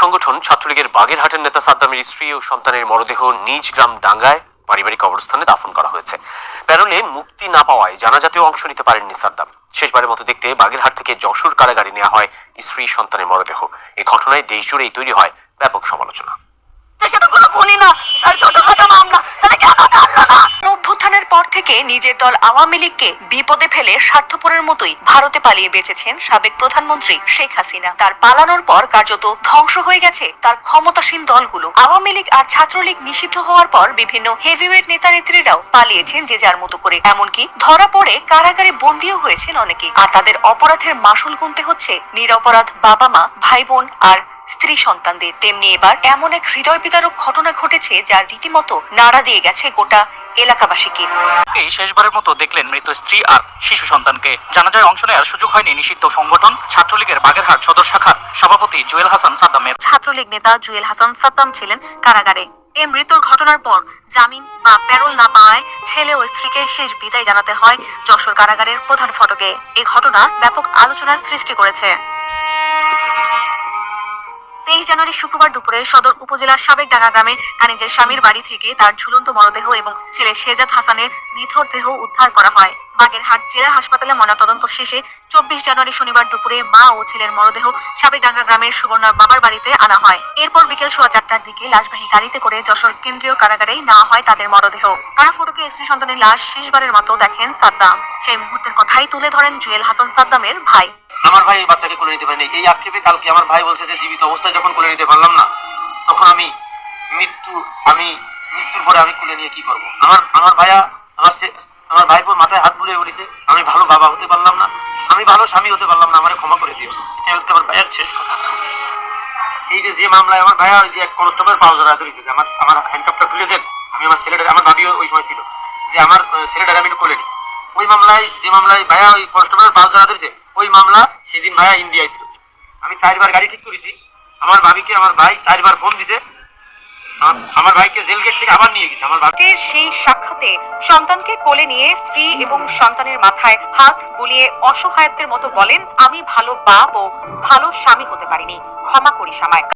সংগঠন ছাত্রলীগের বাগেরহাটের নেতা সাদ্দামের স্ত্রী ও সন্তানের মরদেহ নিজ গ্রাম ডাঙ্গায় পারিবারিক কবরস্থানে দাফন করা হয়েছে। প্যারোলে মুক্তি না পাওয়ায় জানাজাতেও অংশ নিতে পারেননি সাদ্দাম। শেষবারের মতো দেখতে বাগেরহাট থেকে যশোর কারাগারে নেওয়া হয় স্ত্রী সন্তানের মরদেহ। এই ঘটনায় দেশ জুড়েই তৈরি হয় ব্যাপক সমালোচনা। অভ্যুত্থানের পর থেকে নিজের দল আওয়ামী লীগকে বিপদে ফেলে স্বার্থপরের মতোই ভারতে পালিয়ে বেঁচেছেন সাবেক প্রধানমন্ত্রী শেখ হাসিনা। তার পালানোর পর কার্যত ধ্বংস হয়ে গেছে তার ক্ষমতাসীন দলগুলো। আওয়ামী লীগ আর ছাত্রলীগ নিষিদ্ধ হওয়ার পর বিভিন্ন হেভিওয়েট নেতা নেত্রীরাও পালিয়েছেন যে যার মতো করে। এমনকি ধরা পড়ে কারাগারে বন্দীও হয়েছেন অনেকে। আর তাদের অপরাধের মাসুল গুনতে হচ্ছে নিরপরাধ বাবা মা, ভাই বোন আর স্ত্রী সন্তানদের। তেমনি এবার এমন এক হৃদয় বিদারক ঘটনা ঘটেছে যা রীতিমতো নাড়া দিয়ে গেছে গোটা এলাকাবাসীকে। শেষবারের মতো দেখলেন মৃত স্ত্রী আর শিশু সন্তানকে। জানাজায় অংশ নেওয়ার সুযোগ হয়নি নিষিদ্ধ সংগঠন ছাত্রলীগের বাগেরহাট সদর শাখার সভাপতি জুয়েল হাসান সাদ্দামের। ছাত্রলীগ নেতা জুয়েল হাসান সাদ্দাম ছিলেন কারাগারে। এই মৃত্যুর ঘটনার পর জামিন বা প্যারোল না পাওয়ায় ছেলে ও স্ত্রীকে শেষ বিদায় জানাতে হয় যশোর কারাগারের প্রধান ফটকে। এই ঘটনা ব্যাপক আলোচনার সৃষ্টি করেছে। 23 জানুয়ারি শুক্রবার দুপুরে সদর উপজেলার সাবেক ডাঙ্গা গ্রামে কানিজের স্বামীর বাড়ি থেকে তার ঝুলন্ত মরদেহ এবং ছেলে শেজাদ হাসানের নিথর দেহ উদ্ধার করা হয়। বাগেরহাট জেলা হাসপাতালে ময়নাতদন্ত শেষে 24 জানুয়ারি শনিবার দুপুরে মা ও ছেলের মরদেহ সাবেক ডাঙ্গা গ্রামের সুবর্ণার বাবার বাড়িতে আনা হয়। এরপর বিকেল 4:15টার দিকে লাশবাহী গাড়িতে করে যশোর কেন্দ্রীয় কারাগারেই নেওয়া হয় তাদের মরদেহ। কারা ফটকে স্ত্রী সন্তানের লাশ শেষবারের মতো দেখেন সাদ্দাম। সেই মুহূর্তের কথাই তুলে ধরেন জুয়েল হাসান সাদ্দামের ভাই। আমার ভাই এই বাচ্চাকে কোলে নিতে পারেনি, এই আক্ষেপে কালকে আমার ভাই বলছে যে জীবিত অবস্থায় যখন কোলে নিতে পারলাম না, তখন আমি মৃত্যুর পরে আমি কোলে নিয়ে কি করবো? আমার ভাইপো মাথায় হাত বুলিয়ে বলেছে, আমি ভালো বাবা হতে পারলাম না, আমি ভালো স্বামী হতে পারলাম না, আমার ক্ষমা করে দিও। এটা হচ্ছে আমার ভাইয়ের শেষ কথা। এই যে মামলায় আমার ভাইয়া ওই যে এক কনস্টেবল পাও ধরা ধরেছে যে আমার হ্যান্ডকাপটা খুলে দেন, আমি আমার ছেলেটা, আমার ভাবিও ওই সময় ছিল যে আমার ছেলেটাকে আমি কোলে নিই। ওই মামলায় ভাইয়া ওই কনস্টেবলের পাও ধরা ধরেছে, ওই মামলা সেদিন ভাইয়া ইন্ডিয়ায় ছিল। আমি 4বার গাড়ি ঠিক করেছি, আমার ভাবিকে আমার ভাই 4বার ফোন দিছে, আমার ভাইকে জেল গেট থেকে আবার নিয়ে গেছে। আমার ভাইয়ের সেই সাক্ষাতে সন্তানকে কোলে নিয়ে স্ত্রী এবং সন্তানের মাথায় হাত বুলিয়ে অসহায়ত্বের মতো বলেন, আমি ভালো বাপ ও ভালো স্বামী হতে পারিনি, ক্ষমা করিস আমায়।